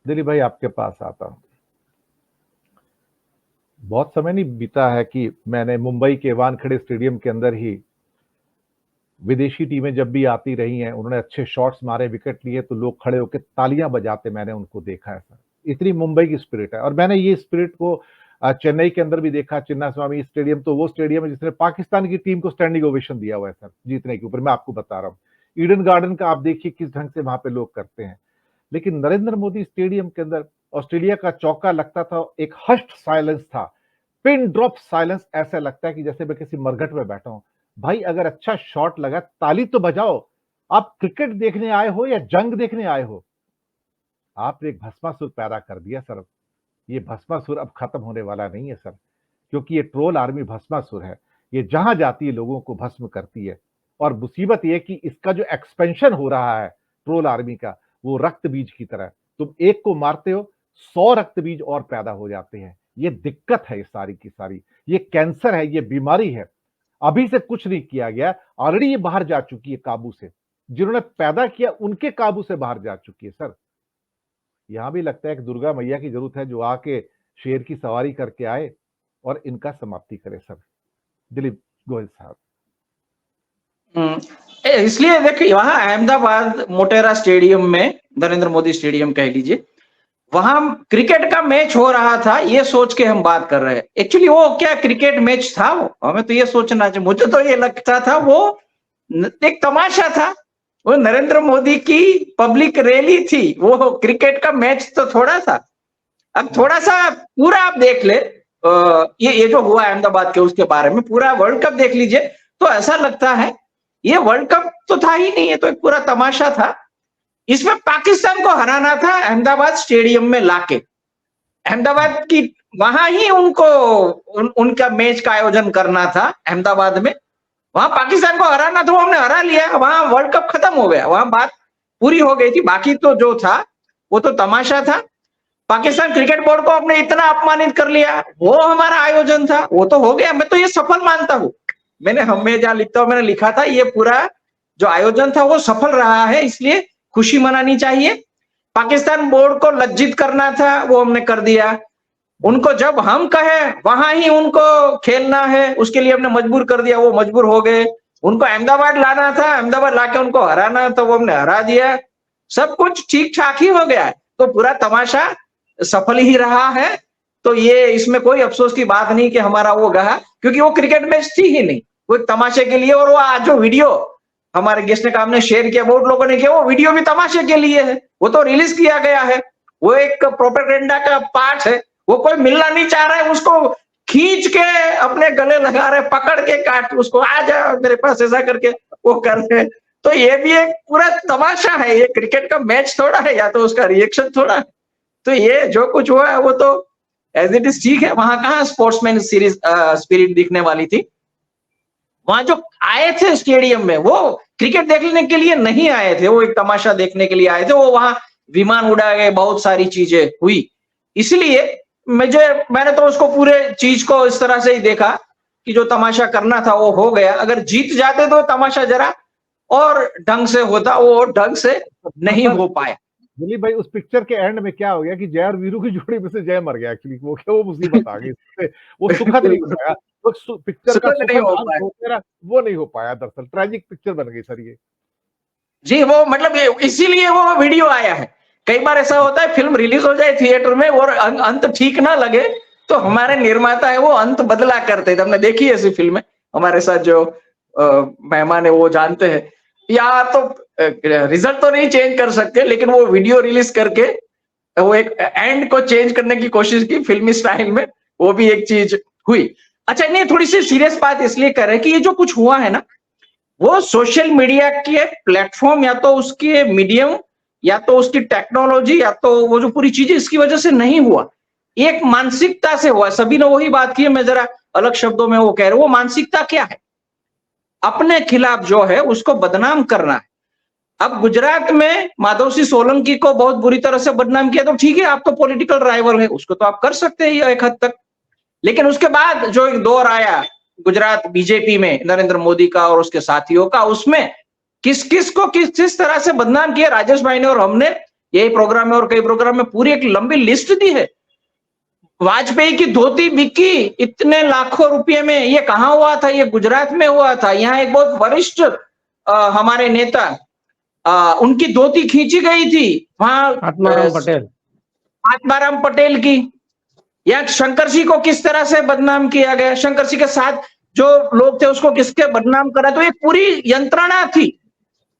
दिलीप भाई आपके पास आता हूँ। बहुत समय नहीं बीता है कि मैंने मुंबई के वानखेड़े स्टेडियम के अंदर ही विदेशी टीमें जब भी आती रही हैं, उन्होंने अच्छे शॉट्स मारे, विकेट लिए, तो लोग खड़े होकर तालियां बजाते मैंने उनको देखा है सर। इतनी मुंबई की स्पिरिट है। और मैंने ये स्पिरिट को चेन्नई के अंदर भी देखा। चिन्नास्वामी स्टेडियम तो वो स्टेडियम है जिसने पाकिस्तान की टीम को स्टैंडिंग ओवेशन दिया हुआ है सर, जीतने के ऊपर। मैं आपको बता रहा हूँ, ईडन गार्डन का आप देखिए किस ढंग से वहां पे लोग करते हैं। लेकिन नरेंद्र मोदी स्टेडियम के अंदर ऑस्ट्रेलिया का चौका लगता था, एक हश्ड साइलेंस था, पिन ड्रॉप साइलेंस। ऐसा लगता है कि जैसे मैं किसी मरघट में बैठा हूं। भाई अगर अच्छा शॉट लगा ताली तो बजाओ। आप क्रिकेट देखने आए हो या जंग देखने आए हो? आपने एक भस्मासुर पैदा कर दिया सर। ये भस्मासुर अब खत्म होने वाला नहीं है सर, क्योंकि ये ट्रोल आर्मी भस्मासुर है। ये जहां जाती है लोगों को भस्म करती है। और मुसीबत ये कि इसका जो एक्सपेंशन हो रहा है ट्रोल आर्मी का, वो रक्त बीज की तरह। तुम एक को मारते हो, 100 रक्त बीज और पैदा हो जाते हैं। ये दिक्कत है, ये सारी की सारी ये कैंसर है, ये बीमारी है। अभी से कुछ नहीं किया गया, ऑलरेडी ये बाहर जा चुकी है काबू से। जिन्होंने पैदा किया उनके काबू से बाहर जा चुकी है सर। यहां भी लगता है कि दुर्गा मैया की जरूरत है, जो आके शेर की सवारी करके आए और इनका समाप्ति करे सर। दिलीप गोयल साहब। इसलिए देखिए, वहां अहमदाबाद मोटेरा स्टेडियम में, नरेंद्र मोदी स्टेडियम कह लीजिए, वहां क्रिकेट का मैच हो रहा था, ये सोच के हम बात कर रहे हैं। एक्चुअली वो क्या क्रिकेट मैच था, वो हमें तो ये सोचना चाहिए। मुझे तो ये लगता था वो एक तमाशा था, वो नरेंद्र मोदी की पब्लिक रैली थी, वो क्रिकेट का मैच तो थोड़ा था। अब थोड़ा सा पूरा आप देख ले, ये जो हुआ अहमदाबाद के, उसके बारे में पूरा वर्ल्ड कप देख लीजिए, तो ऐसा लगता है ये वर्ल्ड कप तो था ही नहीं, ये तो एक पूरा तमाशा था। इसमें पाकिस्तान को हराना था अहमदाबाद स्टेडियम में लाके, अहमदाबाद की वहां ही उनका मैच का आयोजन करना था अहमदाबाद में। वहां पाकिस्तान को हराना था, वो हमने हरा लिया, वहां वर्ल्ड कप खत्म हो गया, वहां बात पूरी हो गई थी। बाकी तो जो था वो तो तमाशा था। पाकिस्तान क्रिकेट बोर्ड को आपने इतना अपमानित कर लिया, वो हमारा आयोजन था, वो तो हो गया। मैं तो ये सफल मानता हूं, मैं जहां लिखता हूं, मैंने लिखा था ये पूरा जो आयोजन था वो सफल रहा है, इसलिए खुशी मनानी चाहिए। पाकिस्तान बोर्ड को लज्जित करना था, वो हमने कर दिया। उनको जब हम कहे वहां ही उनको खेलना है, उसके लिए हमने मजबूर कर दिया, वो मजबूर हो गए। उनको अहमदाबाद लाना था, अहमदाबाद लाके उनको हराना था, वो हमने हरा दिया। सब कुछ ठीक ठाक ही हो गया, तो पूरा तमाशा सफल ही रहा है। तो ये इसमें कोई अफसोस की बात नहीं कि हमारा वो गया, क्योंकि वो क्रिकेट मैच थी ही नहीं, वो एक तमाशे के लिए। और वो आज जो वीडियो हमारे गेस्ट ने कहा हमने शेयर किया, बहुत लोगों ने किया, वो वीडियो भी तमाशे के लिए है, वो तो रिलीज किया गया है, वो एक प्रोपेगेंडा का पार्ट है। वो कोई मिलना नहीं चाह रहा है, उसको खींच के अपने गले लगा रहे, पकड़ के काट, उसको आ जा मेरे पास, ऐसा करके वो कर रहे। तो ये भी एक पूरा तमाशा है, ये क्रिकेट का मैच थोड़ा है, या तो उसका रिएक्शन थोड़ा है। तो ये जो कुछ हुआ है वो तो एज इट इज ठीक है। वहां कहाँ स्पोर्ट्समैन सीरीज स्पिरिट दिखने वाली थी। वहां जो आए थे स्टेडियम में, वो क्रिकेट देखने के लिए नहीं आए थे, वो एक तमाशा देखने के लिए आए थे। वो वहां विमान उड़ा गए, बहुत सारी चीजें हुई, इसलिए मैंने तो उसको पूरे चीज को इस तरह से ही देखा कि जो तमाशा करना था वो हो गया। अगर जीत जाते तो तमाशा जरा और ढंग से होता, वो ढंग से नहीं हो पाया। दिलीप भाई, उस पिक्चर के एंड में क्या हो गया कि जय और वीरू की जोड़ी में से जय मर गया एक्चुअली। वो मुसीबत आ गई, वो सुखद नहीं हो पाया। तो पिक्चर का नहीं हो पाया, वो नहीं हो पाया, दरअसल ट्रेजिक पिक्चर बन गई सर ये। जी, वो मतलब इसीलिए वो वीडियो आया है। कई बार ऐसा होता है फिल्म रिलीज हो जाए थिएटर में और अंत ठीक ना लगे, तो हमारे निर्माता है वो अंत बदला करते थे। हमने देखी ऐसी फिल्में, हमारे साथ जो मेहमान है वो जानते हैं। या तो रिजल्ट तो नहीं चेंज कर सकते, लेकिन वो वीडियो रिलीज करके वो एक एंड को चेंज करने की कोशिश की फिल्मी स्टाइल में, वो भी एक चीज हुई। अच्छा, नहीं, थोड़ी सी सीरियस बात इसलिए कर रहे हैं कि ये जो कुछ हुआ है ना, वो सोशल मीडिया के प्लेटफॉर्म, या तो उसके मीडियम, या तो उसकी टेक्नोलॉजी, या तो वो जो पूरी चीजें, इसकी वजह से नहीं हुआ, एक मानसिकता से हुआ। सभी ने वही बात की है, मैं जरा अलग शब्दों में वो कह रहे, वो मानसिकता क्या है? अपने खिलाफ जो है उसको बदनाम करना है। अब गुजरात में माधव सिंह सोलंकी को बहुत बुरी तरह से बदनाम किया, तो ठीक है, आप तो पॉलिटिकल राइवल है, उसको तो आप कर सकते हैं एक हद तक। लेकिन उसके बाद जो एक दौर आया गुजरात बीजेपी में नरेंद्र मोदी का और उसके साथियों का, उसमें किस किस को किस तरह से बदनाम किया राजेश भाई ने और हमने, यही प्रोग्राम में और कई प्रोग्राम में पूरी एक लंबी लिस्ट दी है। वाजपेयी की धोती बिकी इतने लाखों रुपए में, ये कहाँ हुआ था? ये गुजरात में हुआ था। यहाँ एक बहुत वरिष्ठ हमारे नेता, उनकी धोती खींची गई थी वहां, आत्माराम पटेल की। या शंकर सिंह को किस तरह से बदनाम किया गया, शंकर सिंह के साथ जो लोग थे उसको किसके बदनाम करा, तो एक पूरी यंत्रणा थी।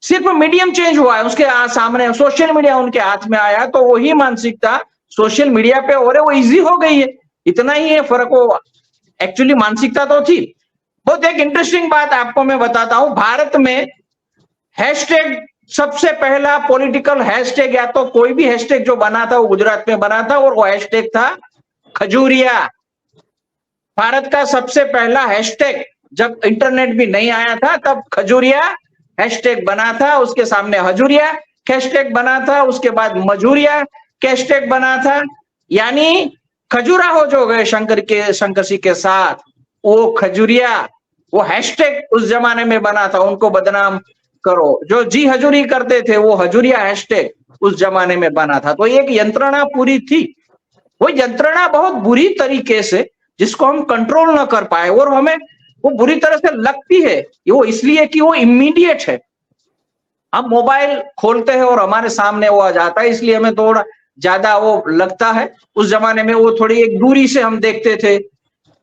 सिर्फ मीडियम चेंज हुआ है, उसके सामने सोशल मीडिया उनके हाथ में आया, तो वही मानसिकता सोशल मीडिया पे हो रहे वो इजी हो गई है, इतना ही है फर्क। हो एक्चुअली मानसिकता तो थी। बहुत एक इंटरेस्टिंग बात आपको मैं बताता हूं, भारत में हैशटैग सबसे पहला पॉलिटिकल हैशटैग या तो कोई भी हैशटैग जो बना था वो गुजरात में बना था, और वो हैशटैग था खजूरिया। भारत का सबसे पहला हैशटैग, जब इंटरनेट भी नहीं आया था तब खजूरिया हैशटैग बना था, उसके सामने हजूरिया हैशटैग बना था, उसके बाद मजूरिया हैशटैग बना था। यानी खजूरा हो जो गए शंकर सिंह के साथ, वो खजूरिया, वो हैशटैग उस जमाने में बना था, उनको बदनाम करो। जो जी हजूरी करते थे वो हजूरिया हैशटैग उस जमाने में बना था। तो एक यंत्रणा पूरी थी, वो यंत्रणा बहुत बुरी तरीके से, जिसको हम कंट्रोल न कर पाए, और हमें वो बुरी तरह से लगती है। वो इसलिए कि वो इमीडिएट है, हम मोबाइल खोलते हैं और हमारे सामने वो आ जाता है, इसलिए हमें थोड़ा ज्यादा वो लगता है। उस जमाने में वो थोड़ी एक दूरी से हम देखते थे,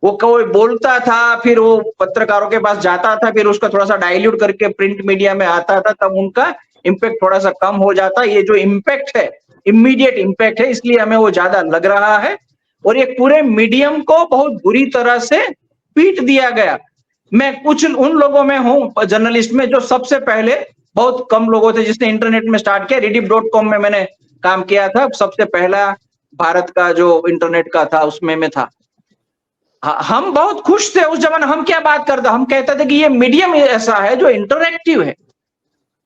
वो कोई बोलता था फिर वो पत्रकारों के पास जाता था, फिर उसका थोड़ा सा डाइल्यूट करके प्रिंट मीडिया में आता था, तब उनका इम्पैक्ट थोड़ा सा कम हो जाता। ये जो इम्पैक्ट है इमीडिएट इम्पैक्ट है, इसलिए हमें वो ज्यादा लग रहा है, और ये पूरे मीडियम को बहुत बुरी तरह से पीट दिया गया। मैं कुछ उन लोगों में हूं, जर्नलिस्ट में, जो सबसे पहले, बहुत कम लोगों थे जिसने इंटरनेट में स्टार्ट किया। rediff.com में मैंने काम किया था, सबसे पहला भारत का जो इंटरनेट का था उसमें मैं था। हम बहुत खुश थे उस जमाने। हम क्या बात करते, हम कहते थे कि ये मीडियम ऐसा है जो इंटरैक्टिव है,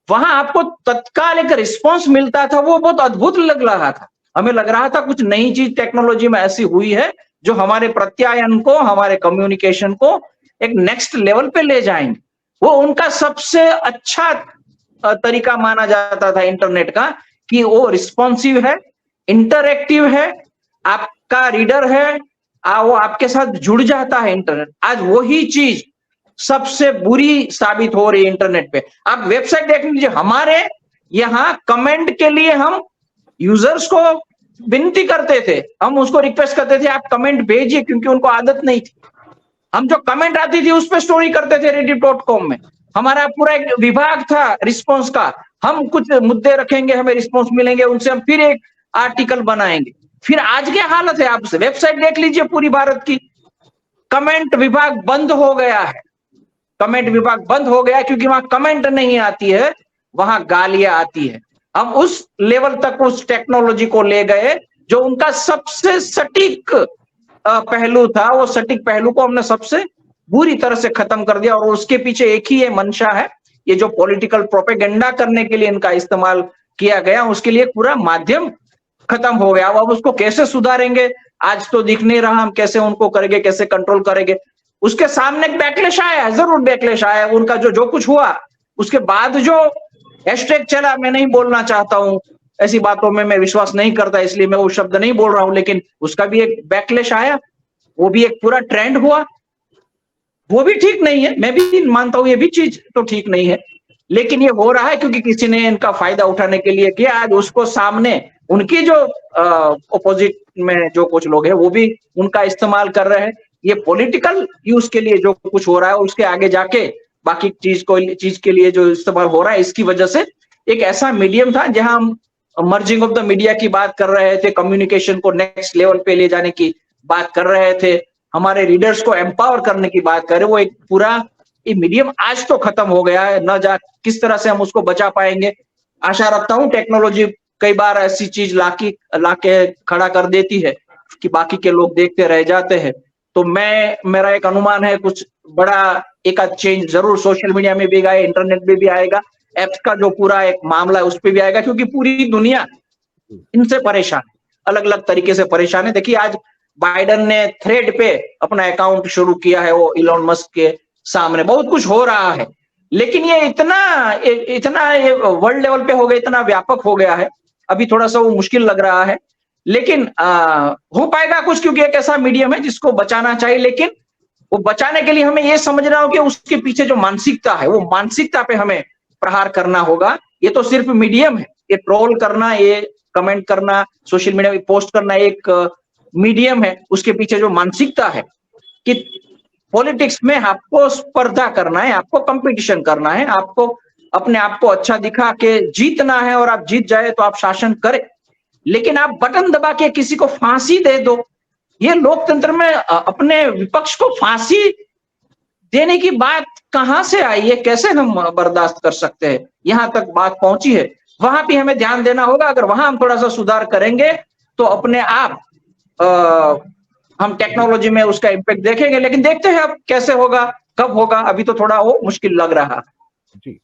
वहां आपको तत्काल एक रिस्पॉन्स मिलता था, वो बहुत अद्भुत लग रहा था। हमें लग रहा था कुछ नई चीज टेक्नोलॉजी में ऐसी हुई है जो हमारे प्रत्यायन को, हमारे कम्युनिकेशन को एक नेक्स्ट लेवल पे ले जाएंगे। वो उनका सबसे अच्छा तरीका माना जाता था इंटरनेट का, कि वो रिस्पॉन्सिव है, इंटरैक्टिव है, आपका रीडर है, वो आपके साथ जुड़ जाता है इंटरनेट। आज वही चीज सबसे बुरी साबित हो रही है इंटरनेट पे। आप वेबसाइट देख लीजिए, हमारे यहाँ कमेंट के लिए हम यूजर्स को विनती करते थे, हम उसको रिक्वेस्ट करते थे आप कमेंट भेजिए, क्योंकि उनको आदत नहीं थी। हम जो कमेंट आती थी उस पर स्टोरी करते थे rediff.com में। हमारा पूरा एक विभाग था रिस्पॉन्स का, हम कुछ मुद्दे रखेंगे, हमें रिस्पॉन्स मिलेंगे, उनसे हम फिर एक आर्टिकल बनाएंगे। फिर आज क्या हालत है, आप वेबसाइट देख लीजिए पूरी भारत की, कमेंट विभाग बंद हो गया है। कमेंट विभाग बंद हो गया क्योंकि वहां कमेंट नहीं आती है, वहां गालियां आती है। हम उस लेवल तक उस टेक्नोलॉजी को ले गए, जो उनका सबसे सटीक पहलू था, वो सटीक पहलू को हमने सबसे बुरी तरह से खत्म कर दिया। और उसके पीछे एक ही ये मंशा है, ये जो पॉलिटिकल प्रोपेगेंडा करने के लिए इनका इस्तेमाल किया गया, उसके लिए पूरा माध्यम खत्म हो गया। अब उसको कैसे सुधारेंगे, आज तो दिख नहीं रहा, हम कैसे उनको करेंगे, कैसे कंट्रोल करेंगे। उसके सामने बैकलैश आया, जरूर बैकलैश आया, उनका जो कुछ हुआ उसके बाद जो हैशटैग चला, मैं नहीं बोलना चाहता हूं, ऐसी बातों में मैं विश्वास नहीं करता, इसलिए मैं वो शब्द नहीं बोल रहा हूं, लेकिन उसका भी एक बैकलैश आया, वो भी एक पूरा ट्रेंड हुआ, वो भी ठीक नहीं है। मैं भी मानता हूं ये भी चीज तो ठीक नहीं है, लेकिन ये हो रहा है क्योंकि किसी ने इनका फायदा उठाने के लिए किया। आज उसको सामने उनकी जो ऑपोजिट में जो कुछ लोग हैं वो भी उनका इस्तेमाल कर रहे हैं। ये पॉलिटिकल यूज के लिए जो कुछ हो रहा है, उसके आगे जाके बाकी चीज के लिए जो इस्तेमाल हो रहा है, इसकी वजह से एक ऐसा मीडियम था जहां हम मर्जिंग ऑफ द मीडिया की बात कर रहे थे, कम्युनिकेशन को नेक्स्ट लेवल पे ले जाने की बात कर रहे थे, हमारे रीडर्स को एम्पावर करने की बात कर रहे, वो एक पूरा ये मीडियम आज तो खत्म हो गया है। न जा किस तरह से हम उसको बचा पाएंगे, आशा रखता हूं टेक्नोलॉजी कई बार ऐसी चीज लाके खड़ा कर देती है कि बाकी के लोग देखते रह जाते हैं। तो मेरा एक अनुमान है कुछ बड़ा एक आध चेंज जरूर सोशल मीडिया में भी आएगा, इंटरनेट में भी आएगा, एप्स का जो पूरा एक मामला है उस पर भी आएगा, क्योंकि पूरी दुनिया इनसे परेशान है, अलग अलग तरीके से परेशान है। देखिए आज बाइडन ने थ्रेड पे अपना अकाउंट शुरू किया है, वो इलॉन मस्क के सामने, बहुत कुछ हो रहा है, लेकिन ये इतना वर्ल्ड लेवल पे हो गया, इतना व्यापक हो गया है अभी थोड़ा सा वो मुश्किल लग रहा है, लेकिन हो पाएगा कुछ, क्योंकि एक ऐसा मीडियम है जिसको बचाना चाहिए, लेकिन वो बचाने के लिए हमें ये समझना होगा कि उसके पीछे जो मानसिकता है, वो मानसिकता पे हमें प्रहार करना होगा। ये तो सिर्फ मीडियम है, ये ट्रोल करना, ये कमेंट करना, सोशल मीडिया में पोस्ट करना एक मीडियम है। उसके पीछे जो मानसिकता है कि पॉलिटिक्स में आपको स्पर्धा करना है, आपको कंपटीशन करना है, आपको अपने आप को अच्छा दिखा के जीतना है, और आप जीत जाए तो आप शासन करें, लेकिन आप बटन दबा के किसी को फांसी दे दो। ये लोकतंत्र में अपने विपक्ष को फांसी देने की बात कहां से आई है, कैसे हम बर्दाश्त कर सकते हैं? यहां तक बात पहुंची है, वहां भी हमें ध्यान देना होगा। अगर वहां हम थोड़ा सा सुधार करेंगे तो अपने आप हम टेक्नोलॉजी में उसका इम्पैक्ट देखेंगे, लेकिन देखते हैं अब कैसे होगा, कब होगा, अभी तो थोड़ा वो मुश्किल लग रहा है। जी।